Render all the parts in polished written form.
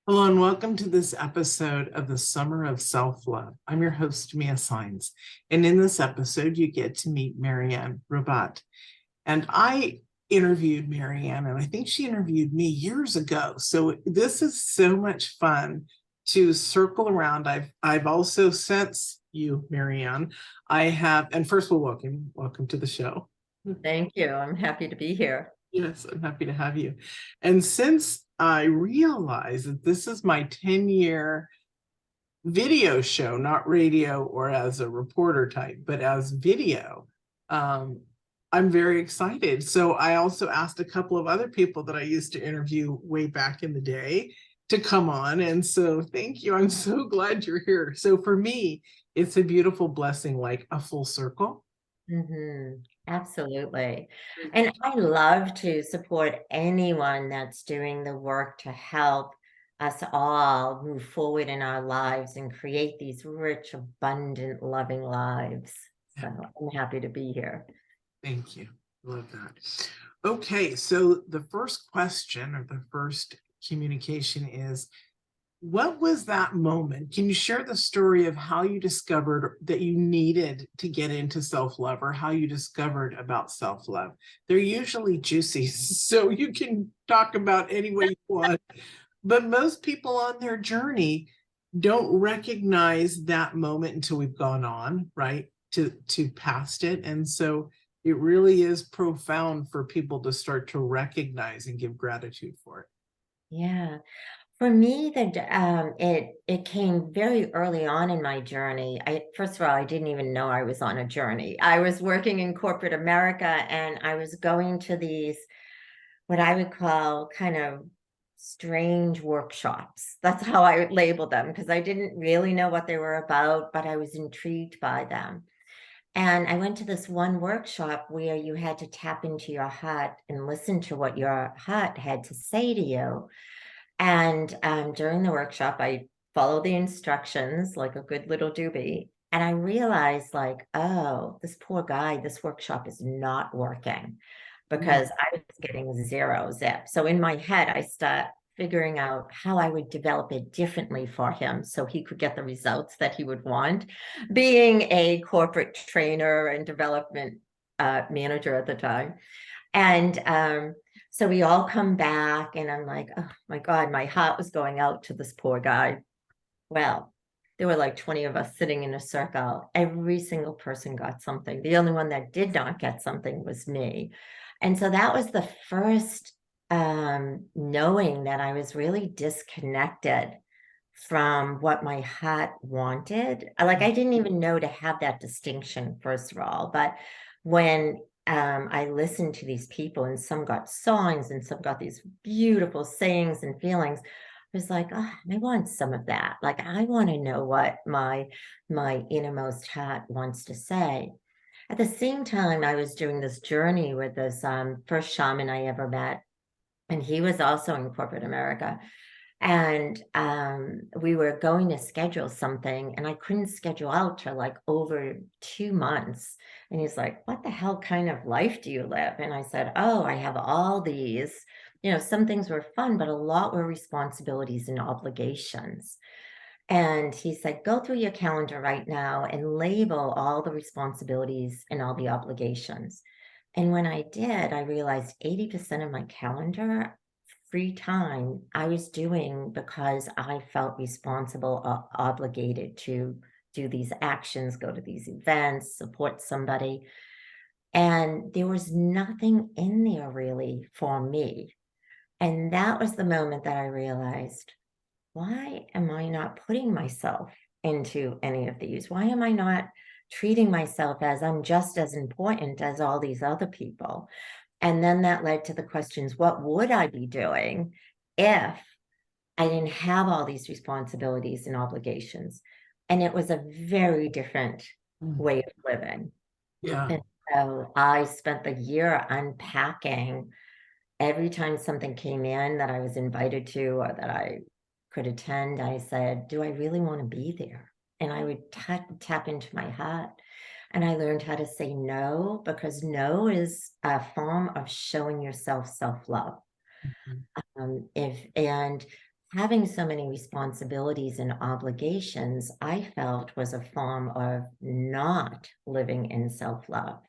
Hello and welcome to this episode of the Summer of Self-Love. I'm your host, Saenz, and in this episode, you get to meet Mary Ann Robbat. And I interviewed Mary Ann, and I think she interviewed me years ago. So this is so much fun to circle around. I've also, since you, Mary Ann, I have, and first of all, welcome to the show. Thank you. I'm happy to be here. Yes, I'm happy to have you. And since I realized that this is my 10-year video show, not radio or as a reporter type, but as video, I'm very excited. So I also asked a couple of other people that I used to interview way back in the day to come on. And so thank you. I'm so glad you're here. So for me, it's a beautiful blessing, like a full circle. Absolutely. And I love to support anyone that's doing the work to help us all move forward in our lives and create these rich, abundant, loving lives. So I'm happy to be here. Thank you. Love that. Okay, so the first question or the first communication is, what was that moment? Can you share the story of how you discovered that you needed to get into self-love, or how you discovered about self-love? They're usually juicy, so you can talk about any way you want. But most people on their journey don't recognize that moment until we've gone on, right, to past it. And so it really is profound for people to start to recognize and give gratitude for it. Yeah. For me, it came very early on in my journey. First of all, I didn't even know I was on a journey. I was working in corporate America, and I was going to these, what I would call kind of strange workshops. That's how I would label them, because I didn't really know what they were about, but I was intrigued by them. And I went to this one workshop where you had to tap into your heart and listen to what your heart had to say to you. And during the workshop, I followed the instructions like a good little doobie. And I realized, like, oh, this poor guy, this workshop is not working, because I was getting zero zip. So in my head, I start figuring out how I would develop it differently for him so he could get the results that he would want, being a corporate trainer and development manager at the time. And so we all come back, and I'm like, oh my God, my heart was going out to this poor guy. Well, there were like 20 of us sitting in a circle. Every single person got something. The only one that did not get something was me. And so that was the first knowing that I was really disconnected from what my heart wanted. Like, I didn't even know to have that distinction, first of all. But when I listened to these people, and some got songs and some got these beautiful sayings and feelings, I was like, oh, I want some of that. Like, I want to know what my innermost heart wants to say. At the same time, I was doing this journey with this first shaman I ever met, and he was also in corporate America. And we were going to schedule something, and I couldn't schedule out till like over 2 months. And he's like, what the hell kind of life do you live? And I said, oh, I have all these, some things were fun, but a lot were responsibilities and obligations. And he said, go through your calendar right now and label all the responsibilities and all the obligations. And when I did, I realized 80% of my calendar free time I was doing because I felt responsible or obligated to do these actions, go to these events, support somebody. And there was nothing in there really for me. And that was the moment that I realized, why am I not putting myself into any of these? Why am I not treating myself as I'm just as important as all these other people? And then that led to the questions, what would I be doing if I didn't have all these responsibilities and obligations? And it was a very different way of living. Yeah. And so I spent the year unpacking. Every time something came in that I was invited to or that I could attend, I said, do I really want to be there? And I would tap into my heart. And I learned how to say no, because no is a form of showing yourself self-love. Mhm. And having so many responsibilities and obligations, I felt was a form of not living in self-love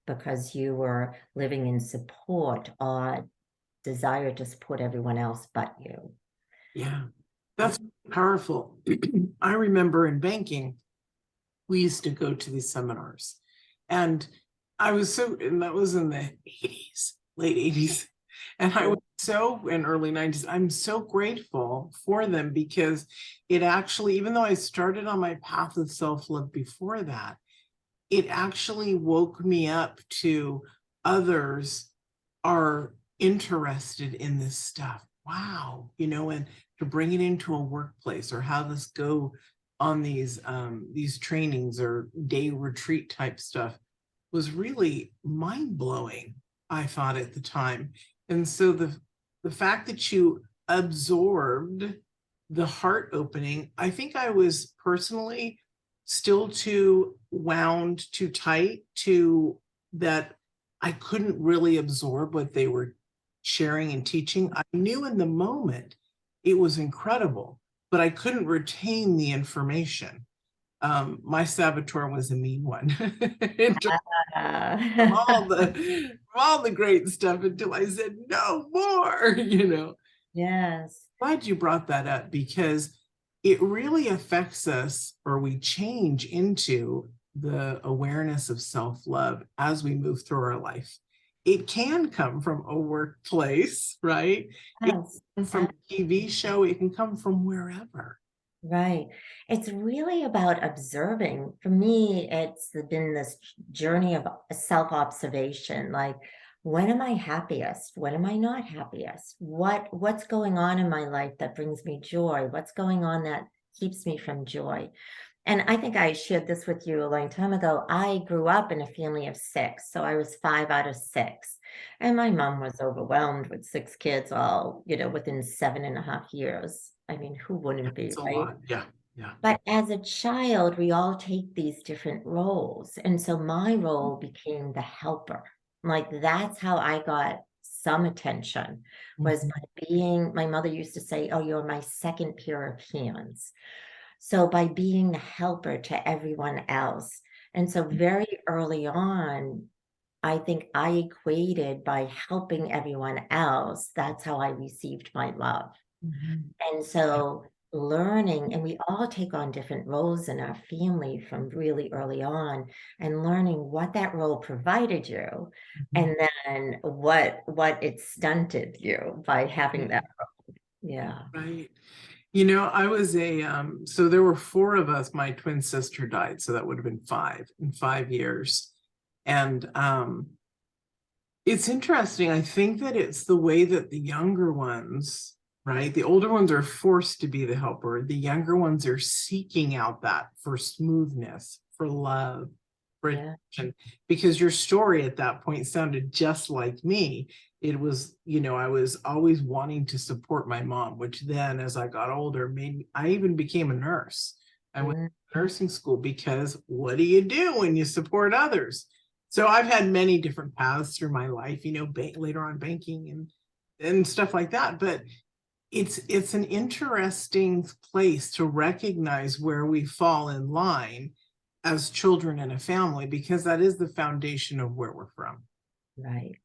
because you were living in support or desire to support everyone else but you. Yeah, that's powerful. I remember in banking, we used to go to these seminars, and and that was in the 80s, late 80s. And I was so in early 90s, I'm so grateful for them because it actually, even though I started on my path of self-love before that, it actually woke me up to others are interested in this stuff. Wow, and to bring it into a workplace or have us go on these trainings or day retreat type stuff was really mind-blowing, I thought at the time. And so the fact that you absorbed the heart opening, I think I was personally still too wound too tight to that I couldn't really absorb what they were sharing and teaching. I knew in the moment it was incredible, but I couldn't retain the information. My saboteur was a mean one. In terms of all the great stuff until I said no more. Yes. Glad you brought that up because it really affects us, or we change into the awareness of self-love as we move through our life. It can come from a workplace, right? It can Yes. come from a TV show, it can come from wherever. Right. It's really about observing. For me, it's been this journey of self-observation. Like, when am I happiest? When am I not happiest? What's going on in my life that brings me joy? What's going on that keeps me from joy? And I think I shared this with you a long time ago. I grew up in a family of 6, so I was 5 out of 6. And my mom was overwhelmed with 6 kids, all, within 7.5 years. I mean, who wouldn't be, It's a right? lot. Yeah. Yeah. But as a child, we all take these different roles. And so my role became the helper. Like, that's how I got some attention, was by being, my mother used to say, oh, you're my second pair of hands. So by being the helper to everyone else. And so very early on, I think I equated by helping everyone else. That's how I received my love. Mhm. And so learning, and we all take on different roles in our family from really early on, and learning what that role provided you, and then what it stunted you by having that role. Yeah. Right. I was so there were 4 of us. My twin sister died, so that would have been 5 in 5 years. And it's interesting. I think that it's the way that the younger ones, right? The older ones are forced to be the helper. The younger ones are seeking out that for smoothness, for love, for Yeah. attention. Because your story at that point sounded just like me. It was, I was always wanting to support my mom, which then as I got older, I even became a nurse. I went to nursing school because what do you do when you support others? So I've had many different paths through my life, later on banking and stuff like that. But it's an interesting place to recognize where we fall in line as children in a family, because that is the foundation of where we're from. Right.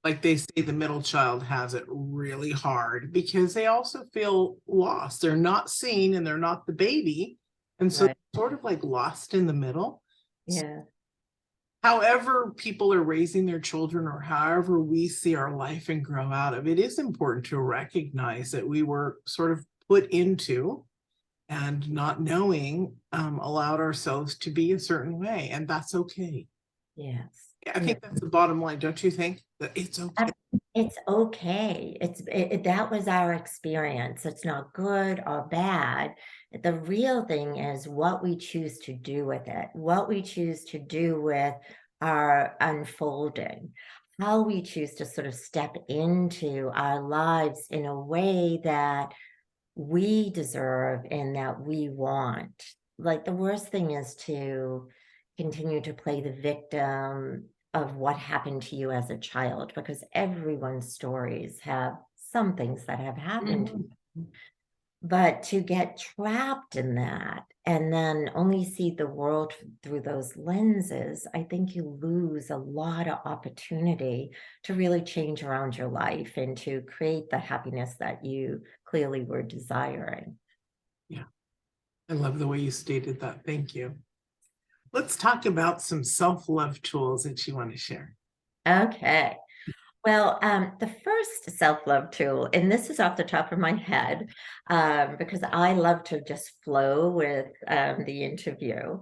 Like they say, the middle child has it really hard because they also feel lost. They're not seen and they're not the baby. And so Right. sort of like lost in the middle. Yeah. However people are raising their children, or however we see our life and grow out of it, is important to recognize that we were sort of put into, and not knowing, allowed ourselves to be a certain way, and that's okay. Yes. I think that's the bottom line, don't you think? That it's okay. It's okay. That was our experience. It's not good or bad. The real thing is what we choose to do with it, what we choose to do with our unfolding, how we choose to sort of step into our lives in a way that we deserve and that we want. Like, the worst thing is to continue to play the victim of what happened to you as a child, because everyone's stories have some things that have happened. Mhm. But to get trapped in that and then only see the world through those lenses, I think you lose a lot of opportunity to really change around your life and to create the happiness that you clearly were desiring. Yeah, I love the way you stated that. Thank you. Let's talk about some self-love tools that you want to share. Okay. Well, the first self-love tool, and this is off the top of my head, because I love to just flow with the interview.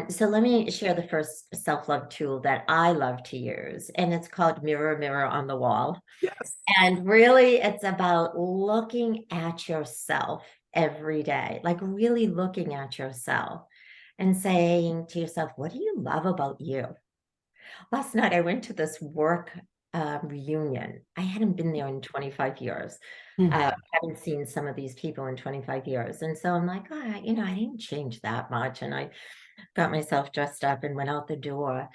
So let me share the first self-love tool that I love to use, and it's called Mirror, Mirror on the Wall. Yes. And really, it's about looking at yourself every day, like really looking at yourself and saying to yourself, what do you love about you? Last night I went to this work reunion. I hadn't been there in 25 years. Haven't seen some of these people in 25 years. And so I'm like, oh, I didn't change that much. And I got myself dressed up and went out the door.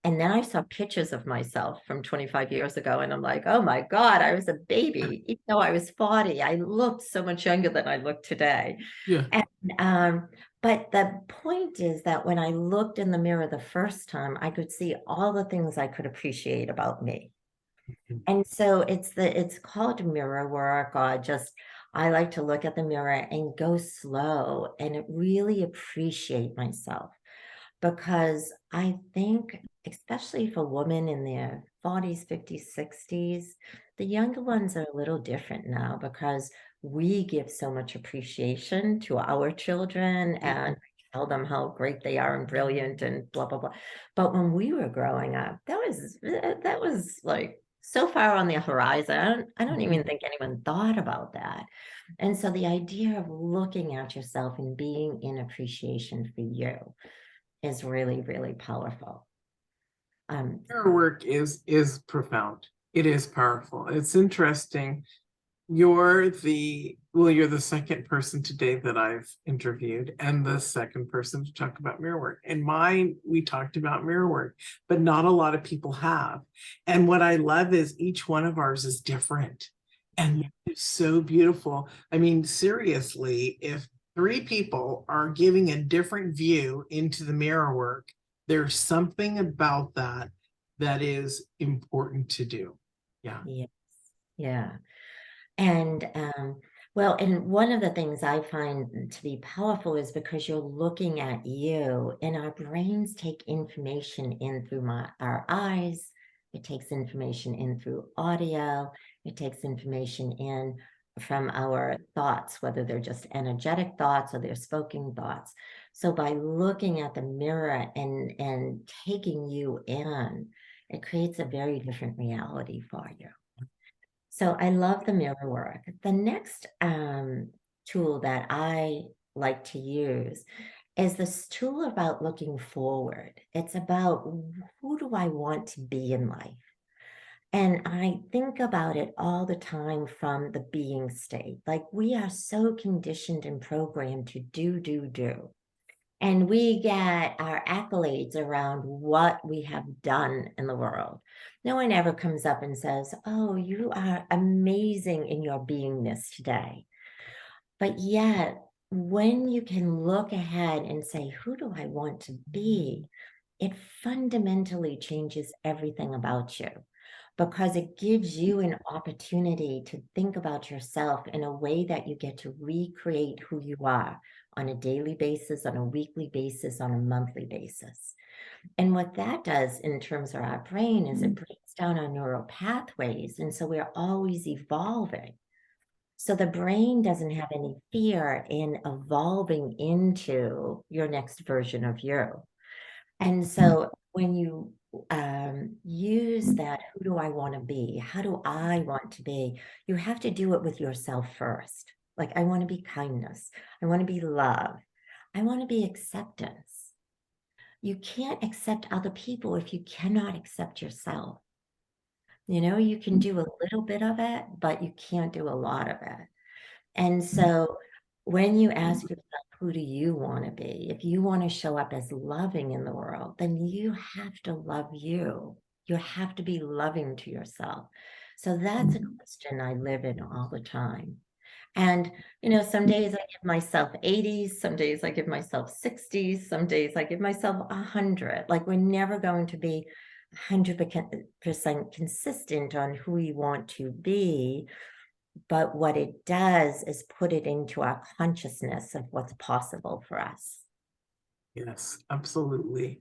And then I saw pictures of myself from 25 years ago. And I'm like, oh my God, I was a baby. Even though I was 40, I looked so much younger than I look today. Yeah. And but the point is that when I looked in the mirror the first time, I could see all the things I could appreciate about me. And so it's called mirror work, or just I like to look at the mirror and go slow and really appreciate myself. Because I think, especially for women in their 40s, 50s, 60s, the younger ones are a little different now because we give so much appreciation to our children and tell them how great they are and brilliant and blah, blah, blah. But when we were growing up, that was like so far on the horizon. I don't even think anyone thought about that. And so the idea of looking at yourself and being in appreciation for you is really, really powerful. Your work is profound. It is powerful. It's interesting. You're the second person today that I've interviewed and the second person to talk about mirror work. And mine, we talked about mirror work, but not a lot of people have. And what I love is each one of ours is different. And it's so beautiful. I mean, seriously, if 3 people are giving a different view into the mirror work, there's something about that that is important to do. Yeah. Yes. Yeah. And well, and one of the things I find to be powerful is because you're looking at you, and our brains take information in through our eyes. It takes information in through audio. It takes information in from our thoughts, whether they're just energetic thoughts or they're spoken thoughts. So by looking at the mirror and taking you in, it creates a very different reality for you. So I love the mirror work. The next tool that I like to use is this tool about looking forward. It's about who do I want to be in life? And I think about it all the time from the being state. Like we are so conditioned and programmed to do. And we get our accolades around what we have done in the world. No one ever comes up and says, oh, you are amazing in your beingness today. But yet, when you can look ahead and say, who do I want to be? It fundamentally changes everything about you because it gives you an opportunity to think about yourself in a way that you get to recreate who you are on a daily basis, on a weekly basis, on a monthly basis. And what that does in terms of our brain is it breaks down our neural pathways. And so we're always evolving. So the brain doesn't have any fear in evolving into your next version of you. And so when you use that, who do I want to be? How do I want to be? You have to do it with yourself first. Like, I want to be kindness. I want to be love. I want to be acceptance. You can't accept other people if you cannot accept yourself. You can do a little bit of it, but you can't do a lot of it. And so when you ask yourself, who do you want to be? If you want to show up as loving in the world, then you have to love you. You have to be loving to yourself. So that's a question I live in all the time. And, some days I give myself 80s, some days I give myself 60s, some days I give myself 100. Like, we're never going to be 100% consistent on who we want to be. But what it does is put it into our consciousness of what's possible for us. Yes, absolutely.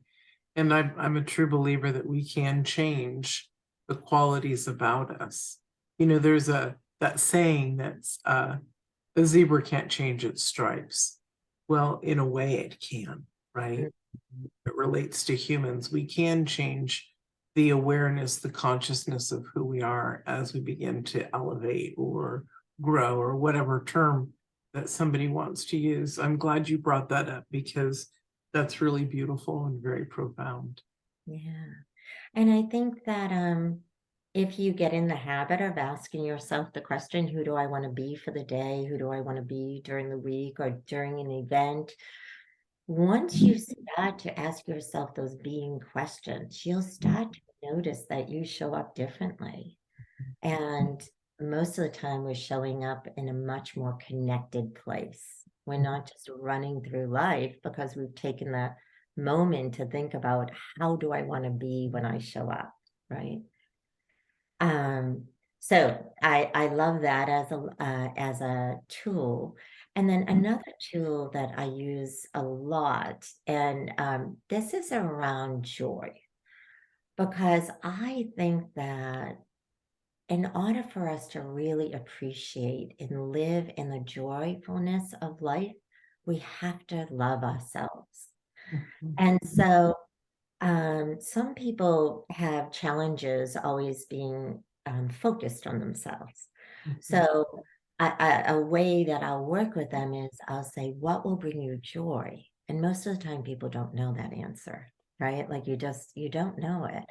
And I'm a true believer that we can change the qualities about us. There's that saying that's a zebra can't change its stripes. Well, in a way it can, right? It relates to humans. We can change the awareness, the consciousness of who we are as we begin to elevate or grow, or whatever term that somebody wants to use. I'm glad you brought that up, because that's really beautiful and very profound. Yeah. And I think that if you get in the habit of asking yourself the question, who do I want to be for the day? Who do I want to be during the week or during an event? Once you start to ask yourself those being questions, you'll start to notice that you show up differently. And most of the time, we're showing up in a much more connected place. We're not just running through life because we've taken the moment to think about, how do I want to be when I show up, right? So I love that as a tool. And then another tool that I use a lot, and this is around joy, because I think that in order for us to really appreciate and live in the joyfulness of life, we have to love ourselves. And so some people have challenges always being focused on themselves. So a way that I'll work with them is I'll say, what will bring you joy? And most of the time people don't know that answer, right? Like, you don't know it.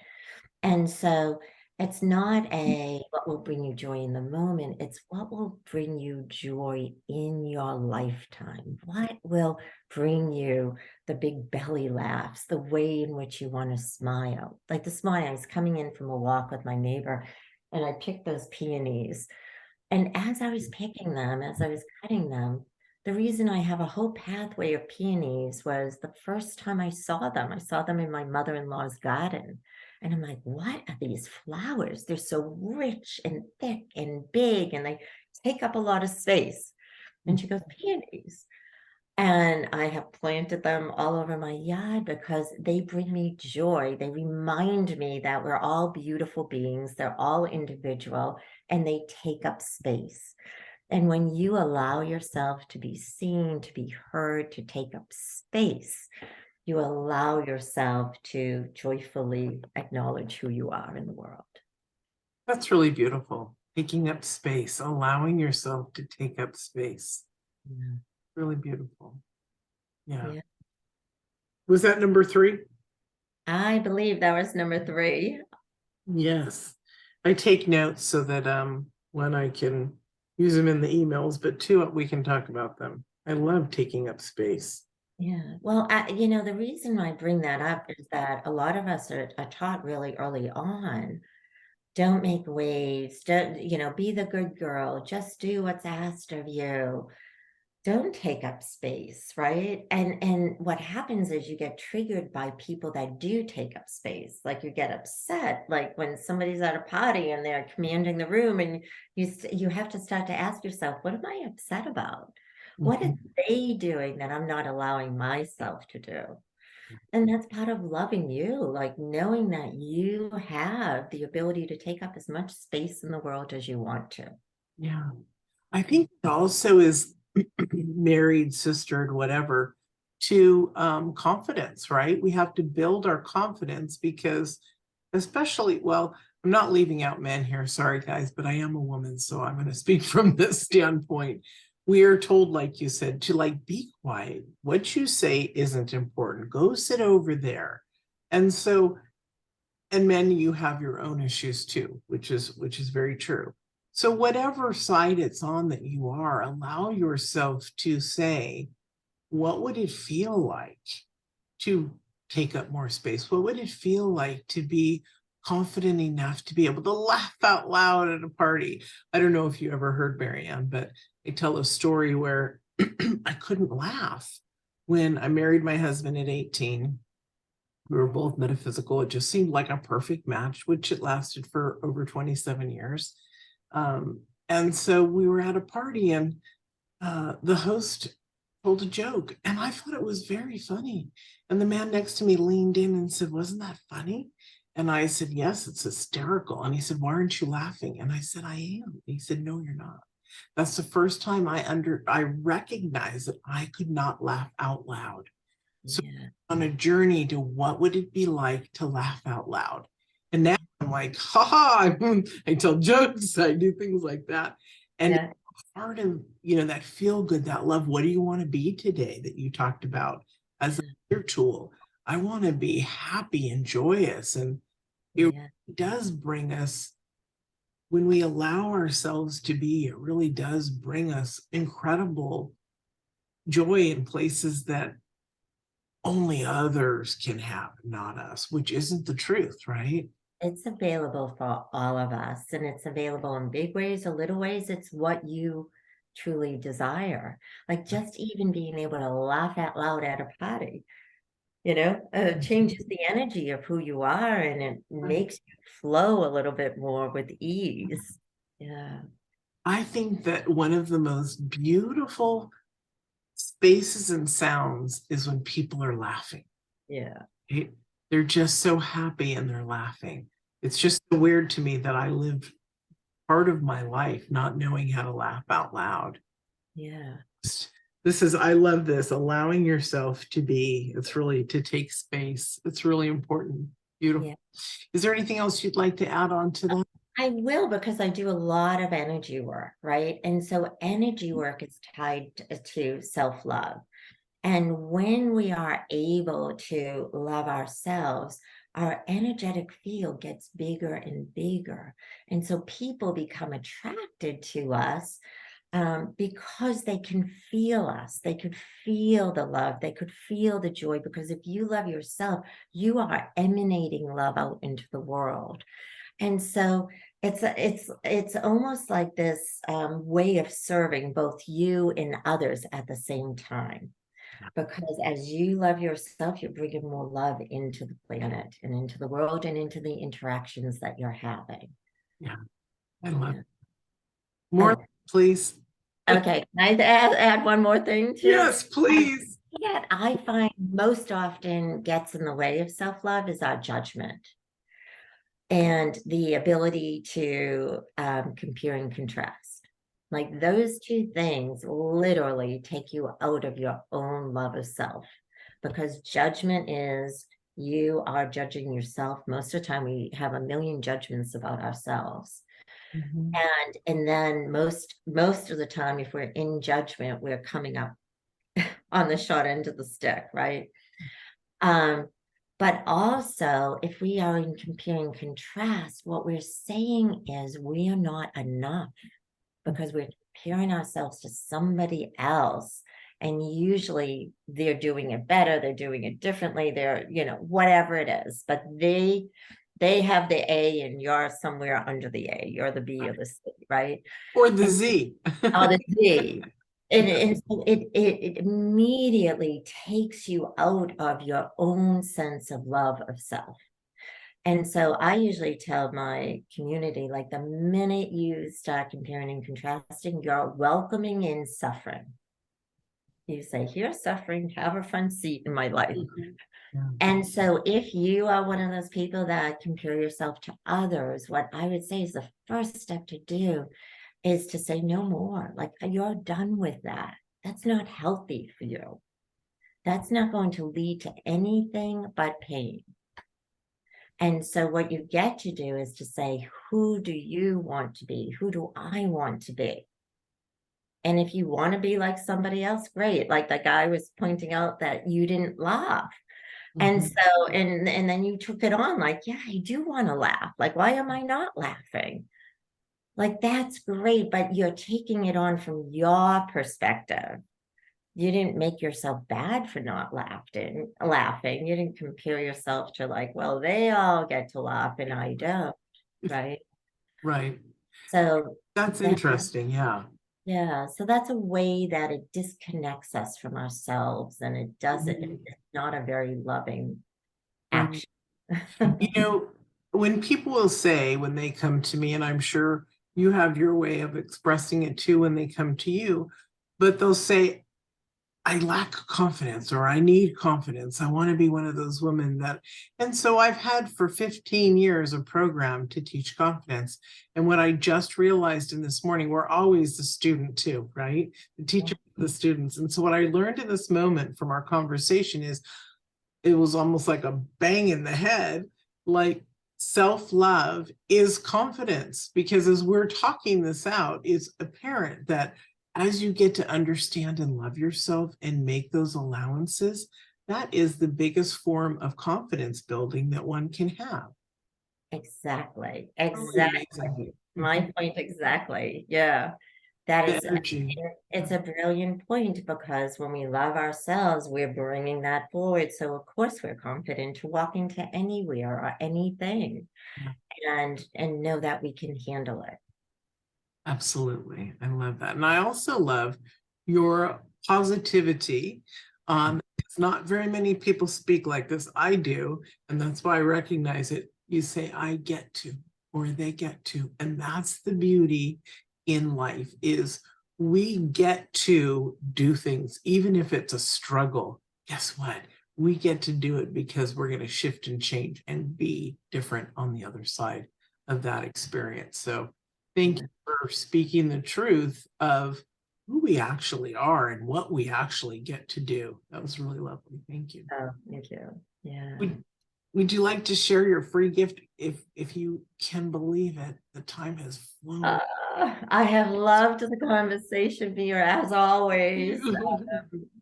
And so it's not what will bring you joy in the moment, it's what will bring you joy in your lifetime. What will bring you the big belly laughs, the way in which you want to smile. Like this morning, I was coming in from a walk with my neighbor, and I picked those peonies. And as I was picking them, as I was cutting them, the reason I have a whole pathway of peonies was the first time I saw them in my mother-in-law's garden. And I'm like, what are these flowers? They're so rich and thick and big, and they take up a lot of space. And she goes, peonies. And I have planted them all over my yard because they bring me joy. They remind me that we're all beautiful beings. They're all individual, and they take up space. And when you allow yourself to be seen, to be heard, to take up space, you allow yourself to joyfully acknowledge who you are in the world. That's really beautiful. Taking up space, allowing yourself to take up space. Yeah. Really beautiful. Yeah. Yeah. Was that number 3? I believe that was number 3. Yes. I take notes so that when I can use them in the emails, but 2, we can talk about them. I love taking up space. Yeah. Well, the reason I bring that up is that a lot of us are taught really early on, don't make waves, don't, be the good girl, just do what's asked of you. Don't take up space, right? And what happens is you get triggered by people that do take up space. Like, you get upset, like when somebody's at a party and they're commanding the room, and you have to start to ask yourself, what am I upset about? What are they doing that I'm not allowing myself to do? And that's part of loving you, like knowing that you have the ability to take up as much space in the world as you want to. Yeah. I think it also is married, sistered, whatever, to confidence, right? We have to build our confidence, because especially, well, I'm not leaving out men here, sorry guys, but I am a woman, so I'm going to speak from this standpoint. We are told, like you said, to be quiet. What you say isn't important. Go sit over there. And so, and men, you have your own issues too, which is very true. So whatever side it's on that you are, allow yourself to say, what would it feel like to take up more space? What would it feel like to be confident enough to be able to laugh out loud at a party. I don't know if you ever heard Mary Ann, but I tell a story where I couldn't laugh when I married my husband at 18. We were both metaphysical. It just seemed like a perfect match, which it lasted for over 27 years. And so we were at a party, and the host told a joke, and I thought it was very funny. And the man next to me leaned in and said, "Wasn't that funny?" And I said, "Yes, it's hysterical." And he said, "Why aren't you laughing?" And I said, "I am." And he said, "No, you're not." That's the first time I recognized that I could not laugh out loud. So Yeah. on a journey to what would it be like to laugh out loud. And now I'm like, haha, I tell jokes, I do things like that. And Yeah. part of, that feel good, that love, what do you want to be today that you talked about as a your tool? I want to be happy and joyous. And it Yeah. does bring us, when we allow ourselves to be, it really does bring us incredible joy in places that only others can have, not us, which isn't the truth, right? It's available for all of us, and it's available in big ways or little ways. It's what you truly desire. Like just even being able to laugh out loud at a party, changes the energy of who you are, and it makes you flow a little bit more with ease. Yeah. I think that one of the most beautiful spaces and sounds is when people are laughing. Yeah. Right? They're just so happy and they're laughing. It's just so weird to me that I lived part of my life not knowing how to laugh out loud. Yeah. I love this, allowing yourself to be. It's really to take space. It's really important. Beautiful. Yeah. Is there anything else you'd like to add on to that? I will, because I do a lot of energy work, right? And so energy work is tied to self-love. And when we are able to love ourselves, our energetic field gets bigger and bigger. And so people become attracted to us because they can feel us. They could feel the love. They could feel the joy, because if you love yourself, you are emanating love out into the world. And so it's almost like this way of serving both you and others at the same time. Because as you love yourself, you're bringing more love into the planet and into the world and into the interactions that you're having. Yeah, I love Yeah. it. More, Oh, please. okay. Can I add one more thing too? Yes, please. Yeah, I find most often gets in the way of self-love is our judgment and the ability to compare and contrast. Like those two things literally take you out of your own love of self, because judgment is you are judging yourself. Most of the time we have a million judgments about ourselves. Mhm. And then most of the time, if we're in judgment, we're coming up on the short end of the stick, right? But also, if we are in compare and contrast, what we're saying is we are not enough, because we're comparing ourselves to somebody else. And usually they're doing it better, they're doing it differently, they're, whatever it is, but they have the A and you're somewhere under the A, you're the B or the C, right? Or the And Z. or the Z. And so it immediately takes you out of your own sense of love of self. And so I usually tell my community, like the minute you start comparing and contrasting, you're welcoming in suffering. You say, here's suffering, have a front seat in my life. Yeah. And so if you are one of those people that compare yourself to others, what I would say is the first step to do is to say no more. Like you're done with that. That's not healthy for you. That's not going to lead to anything but pain. And so what you get to do is to say, who do you want to be? Who do I want to be? And if you want to be like somebody else, great. Like the guy was pointing out that you didn't laugh. And Mhm. so, and then you took it on like, yeah, I do want to laugh. Like, why am I not laughing? Like, that's great, but you're taking it on from your perspective, you didn't make yourself bad for not laughing. You didn't compare yourself to like, well, they all get to laugh and I don't, right? Right. So That's that, interesting. Yeah. yeah, so that's a way that it disconnects us from ourselves, and it doesn't, Mhm. it's not a very loving Right. action. You know, when people will say when they come to me, and I'm sure you have your way of expressing it too when they come to you, but they'll say, I lack confidence or I need confidence. I want to be one of those women that, and so I've had for 15 years a program to teach confidence. And what I just realized in this morning, we're always the student too, right? The teacher, the students. And so what I learned in this moment from our conversation is it was almost like a bang in the head, like self-love is confidence, because as we're talking this out, it's apparent that as you get to understand and love yourself and make those allowances, that is the biggest form of confidence building that one can have. Exactly. Really Exactly. amazing. My point exactly. Yeah. That The is, energy. it's a brilliant point, because when we love ourselves, we're bringing that forward. So of course we're confident to walk into anywhere or anything, Yeah, and know that we can handle it. absolutely. I love that. And I also love your positivity. It's not very many people speak like this. I do, and that's why I recognize it. You say, I get to, or they get to. And that's the beauty in life is we get to do things, even if it's a struggle. Guess what? We get to do it because we're going to shift and change and be different on the other side of that experience. So thank you for speaking the truth of who we actually are and what we actually get to do. That was really lovely. Thank you. Oh, thank you. Yeah. Would you like to share your free gift if you can believe it? The time has flown. I have loved the conversation, Mira, as always.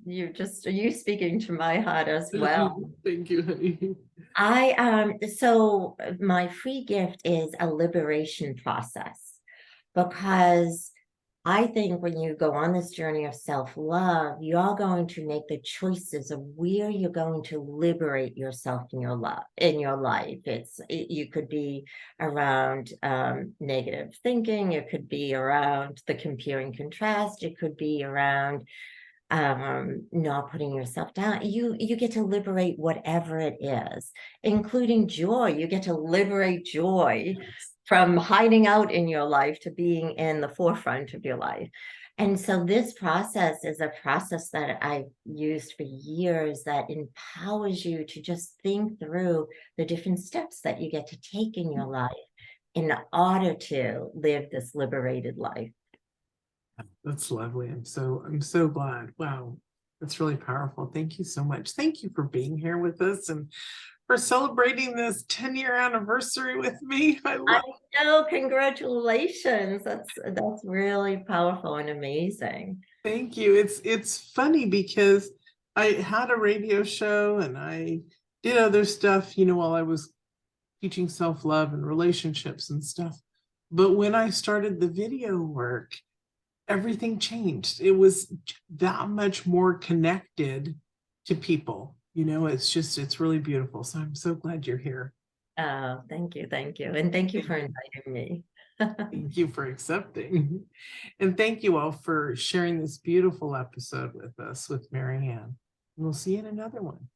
You speaking to my heart as well. Thank you, honey. So my free gift is a liberation process, because I think when you go on this journey of self-love, you're going to make the choices of where you're going to liberate yourself in your life. You could be around negative thinking, it could be around the compare and contrast, it could be around not putting yourself down. You get to liberate whatever it is, including joy. You get to liberate joy from hiding out in your life to being in the forefront of your life. And so this process is a process that I've used for years that empowers you to just think through the different steps that you get to take in your life in order to live this liberated life. That's lovely. I'm so glad. Wow. That's really powerful. Thank you so much. Thank you for being here with us and for celebrating this 10-year anniversary with me. I I love know, congratulations. That's really powerful and amazing. Thank you. It's funny because I had a radio show and I did other stuff, while I was teaching self-love and relationships and stuff. But when I started the video work, everything changed. It was that much more connected to people. It's really beautiful. So I'm so glad you're here. Oh, thank you, thank you. And thank you for inviting me. Thank you for accepting. And thank you all for sharing this beautiful episode with us with Mary Ann. We'll see you in another one.